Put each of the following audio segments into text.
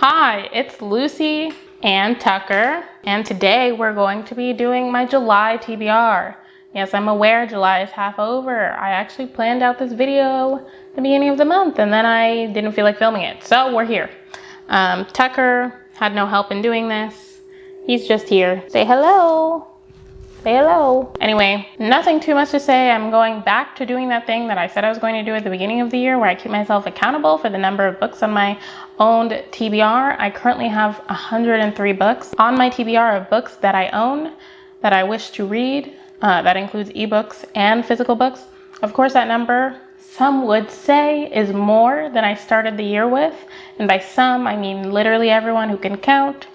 Hi, it's Lucy and Tucker, and today we're going to be doing my July TBR. Yes, I'm aware July is half over. I actually planned out this video at the beginning of the month and then I didn't feel like filming it, so we're here. Tucker had no help in doing this. He's just here. Say hello. Say hello. Anyway, nothing too much to say. I'm going back to doing that thing that I said I was going to do at the beginning of the year where I keep myself accountable for the number of books on my owned TBR. I currently have 103 books on my TBR of books that I own, that I wish to read. That includes ebooks and physical books. Of course, that number, some would say, is more than I started the year with. And by some, I mean literally everyone who can count,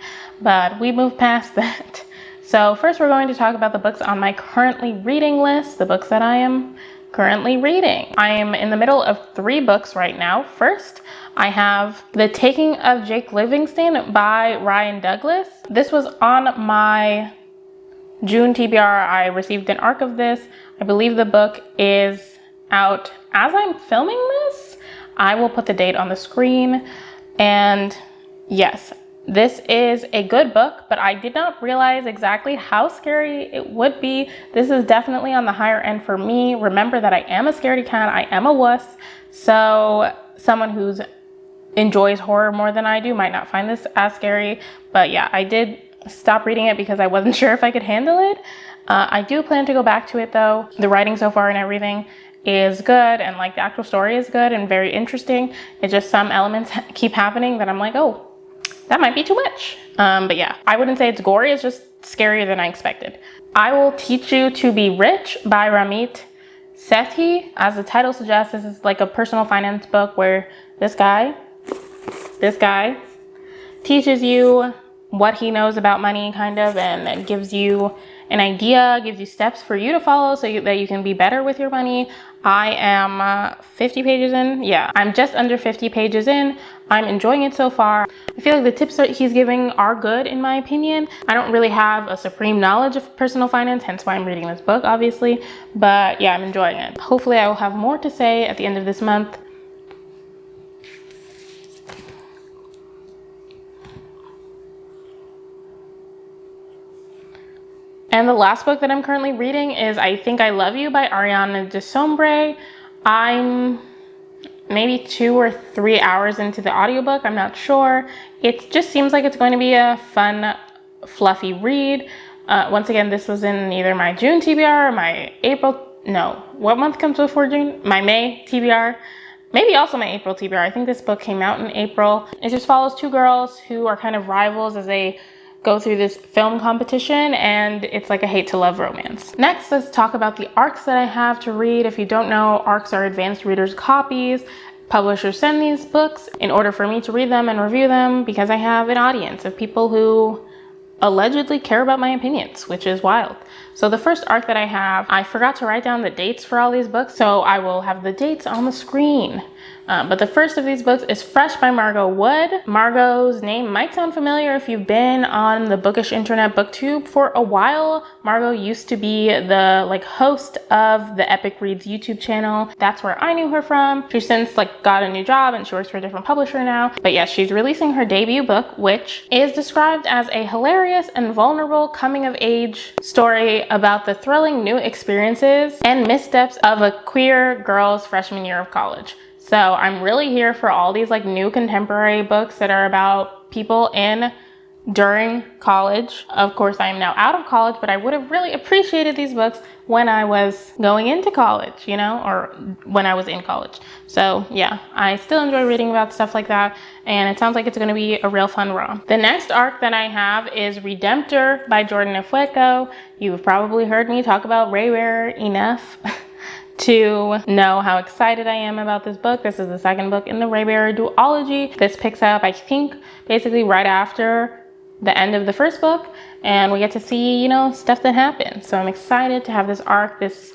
but we moved past that. So first we're going to talk about the books on my currently reading list, the books that I am currently reading. I am in the middle of 3 books right now. First, I have The Taking of Jake Livingston by Ryan Douglas. This was on my June TBR. I received an ARC of this. I believe the book is out as I'm filming this. I will put the date on the screen. And yes, this is a good book, but I did not realize exactly how scary it would be. This is definitely on the higher end for me. Remember that I am a scaredy cat. I am a wuss. So someone who enjoys horror more than I do might not find this as scary. But yeah, I did stop reading it because I wasn't sure if I could handle it. I do plan to go back to it though. The writing so far and everything is good, and like the actual story is good and very interesting. It's just some elements keep happening that I'm like, oh, that might be too much. But yeah, I wouldn't say it's gory, it's just scarier than I expected. I Will Teach You to Be Rich by Ramit Sethi. As the title suggests, this is like a personal finance book where this guy teaches you what he knows about money kind of, and gives you an idea, gives you steps for you to follow so that you can be better with your money. I am 50 pages in. Yeah, I'm just under 50 pages in. I'm enjoying it so far. I feel like the tips that he's giving are good in my opinion. I don't really have a supreme knowledge of personal finance, hence why I'm reading this book, obviously. But yeah, I'm enjoying it. Hopefully I will have more to say at the end of this month. And the last book that I'm currently reading is I Think I Love You by Ariana DeSombre. I'm maybe 2 or 3 hours into the audiobook, I'm not sure. It just seems like it's going to be a fun, fluffy read. Once again, this was in either my June TBR or my what month comes before June? My May TBR. Maybe also my April TBR. I think this book came out in April. It just follows 2 girls who are kind of rivals as they go through this film competition, and it's like a hate to love romance. Next, let's talk about the ARCs that I have to read. If you don't know, ARCs are advanced readers copies. Publishers send these books in order for me to read them and review them because I have an audience of people who allegedly care about my opinions, which is wild. So the first ARC that I have, I forgot to write down the dates for all these books, so I will have the dates on the screen. But the first of these books is Fresh by Margot Wood. Margot's name might sound familiar if you've been on the bookish internet booktube for a while. Margot used to be the host of the Epic Reads YouTube channel. That's where I knew her from. She's since got a new job and she works for a different publisher now. But yeah, she's releasing her debut book, which is described as a hilarious and vulnerable coming of age story about the thrilling new experiences and missteps of a queer girl's freshman year of college. So I'm really here for all these new contemporary books that are about people during college. Of course, I am now out of college, but I would have really appreciated these books when I was going into college, or when I was in college. So yeah, I still enjoy reading about stuff like that, and it sounds like it's going to be a real fun romp. The next ARC that I have is Redemptor by Jordan Ifueko. You've probably heard me talk about Rare enough to know how excited I am about this book. This is the second book in the Raybearer duology. This picks up, I think, basically right after the end of the first book, and we get to see, stuff that happens. So I'm excited to have this ARC. This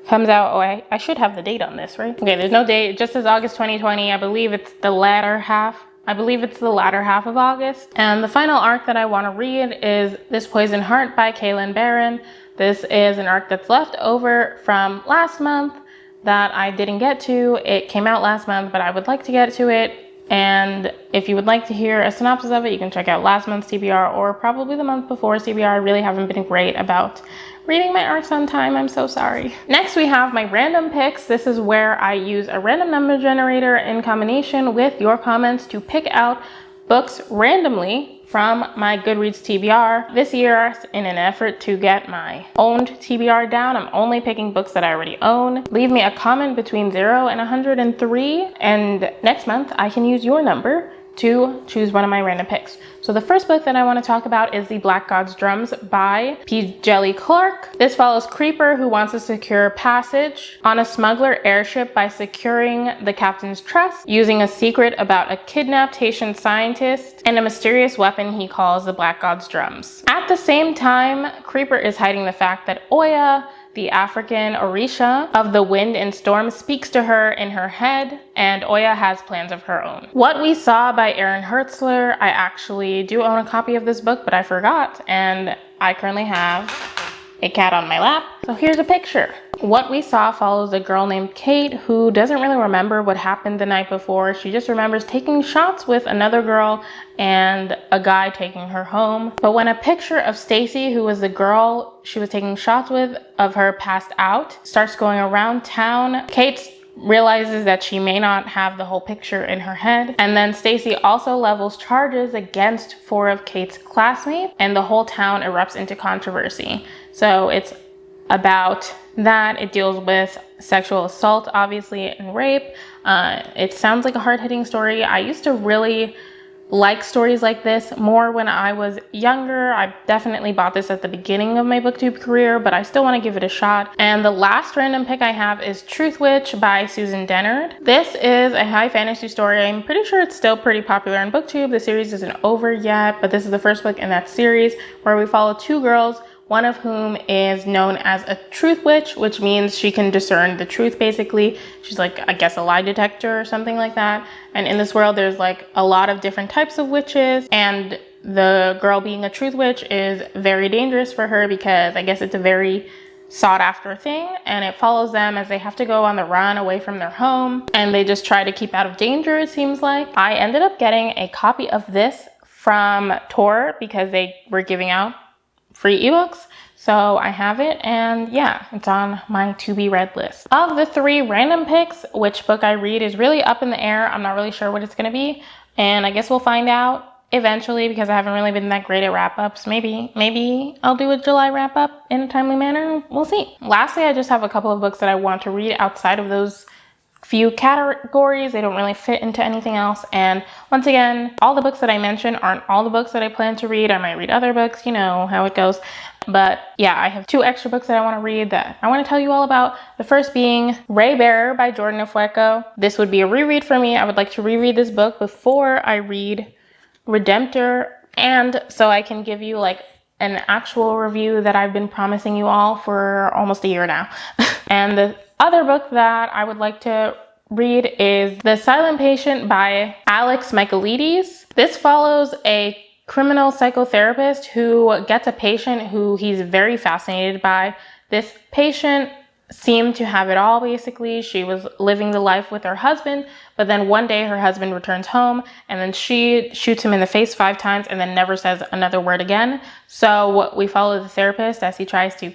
comes out, I should have the date on this, right? Okay, there's no date. It just says August 2020. I believe it's the latter half of August. And the final ARC that I want to read is This Poison Heart by Kaylin Barron. This is an ARC that's left over from last month that I didn't get to. It came out last month, but I would like to get to it And if you would like to hear a synopsis of it, you can check out last month's TBR or probably the month before's TBR. I really haven't been great about reading my arcs on time. I'm so sorry. Next, we have my random picks. This is where I use a random number generator in combination with your comments to pick out books randomly from my Goodreads TBR. This year, in an effort to get my owned TBR down, I'm only picking books that I already own. Leave me a comment between 0 and 103, and next month I can use your number to choose one of my random picks. So the first book that I want to talk about is The Black God's Drums by P. Djeli Clark. This follows Creeper, who wants to secure passage on a smuggler airship by securing the captain's trust using a secret about a kidnapped Haitian scientist and a mysterious weapon he calls the Black God's Drums. At the same time, Creeper is hiding the fact that Oya, the African Orisha of the wind and storm, speaks to her in her head, and Oya has plans of her own. What We Saw by Aaron Hertzler. I actually do own a copy of this book, but I forgot, and I currently have a cat on my lap. So here's a picture. What We Saw follows a girl named Kate who doesn't really remember what happened the night before. She just remembers taking shots with another girl and a guy taking her home. But when a picture of Stacy, who was the girl she was taking shots with, of her passed out, starts going around town, Kate realizes that she may not have the whole picture in her head. And then Stacy also levels charges against 4 of Kate's classmates, and the whole town erupts into controversy. So it's about that. It deals with sexual assault, obviously, and rape. It sounds like a hard-hitting story. I used to really like stories like this more when I was younger. I definitely bought this at the beginning of my booktube career, but I still want to give it a shot. And the last random pick I have is Truth Witch by Susan Dennard. This is a high fantasy story. I'm pretty sure it's still pretty popular on booktube. The series isn't over yet, but this is the first book in that series where we follow 2 girls, one of whom is known as a truth witch, which means she can discern the truth, basically. She's like, I guess, a lie detector or something like that. And in this world, there's like a lot of different types of witches, and the girl being a truth witch is very dangerous for her because I guess it's a very sought after thing, and it follows them as they have to go on the run away from their home, and they just try to keep out of danger, it seems like. I ended up getting a copy of this from Tor because they were giving out free ebooks, so I have it, and yeah, it's on my to be read list. Of the 3 random picks, which book I read is really up in the air. I'm not really sure what it's going to be, and I guess we'll find out eventually because I haven't really been that great at wrap-ups. Maybe I'll do a July wrap-up in a timely manner. We'll see. Lastly, I just have a couple of books that I want to read outside of those few categories. They don't really fit into anything else, and once again, all the books that I mentioned aren't all the books that I plan to read. I might read other books, you know how it goes. But yeah, I have 2 extra books that I want to read that I want to tell you all about. The first being Ray Bearer by Jordan Afueco. This would be a reread for me. I would like to reread this book before I read Redemptor, and so I can give you like an actual review that I've been promising you all for almost a year now. And the other book that I would like to read is The Silent Patient by Alex Michaelides. This follows a criminal psychotherapist who gets a patient who he's very fascinated by. This patient seemed to have it all, basically. She was living the life with her husband, but then one day her husband returns home and then she shoots him in the face 5 times and then never says another word again. So we follow the therapist as he tries to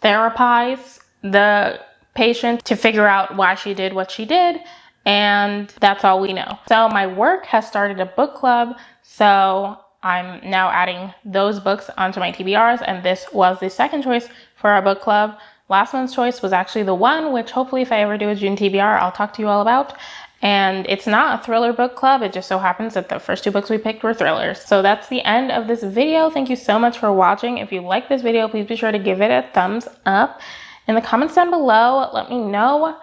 therapize the patient to figure out why she did what she did, and that's all we know. So my work has started a book club, so I'm now adding those books onto my TBRs, and this was the second choice for our book club. Last month's choice was actually the one, which hopefully if I ever do a June TBR, I'll talk to you all about. And it's not a thriller book club. It just so happens that the first 2 books we picked were thrillers. So that's the end of this video. Thank you so much for watching. If you like this video, please be sure to give it a thumbs up. In the comments down below, let me know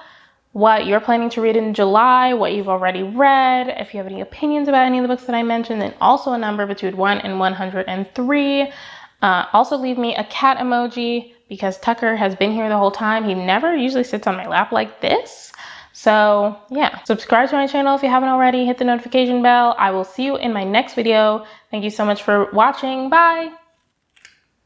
what you're planning to read in July, what you've already read, if you have any opinions about any of the books that I mentioned, and also a number between 1 and 103. Also leave me a cat emoji because Tucker has been here the whole time. He never usually sits on my lap like this. So yeah, subscribe to my channel if you haven't already. Hit the notification bell. I will see you in my next video. Thank you so much for watching. Bye.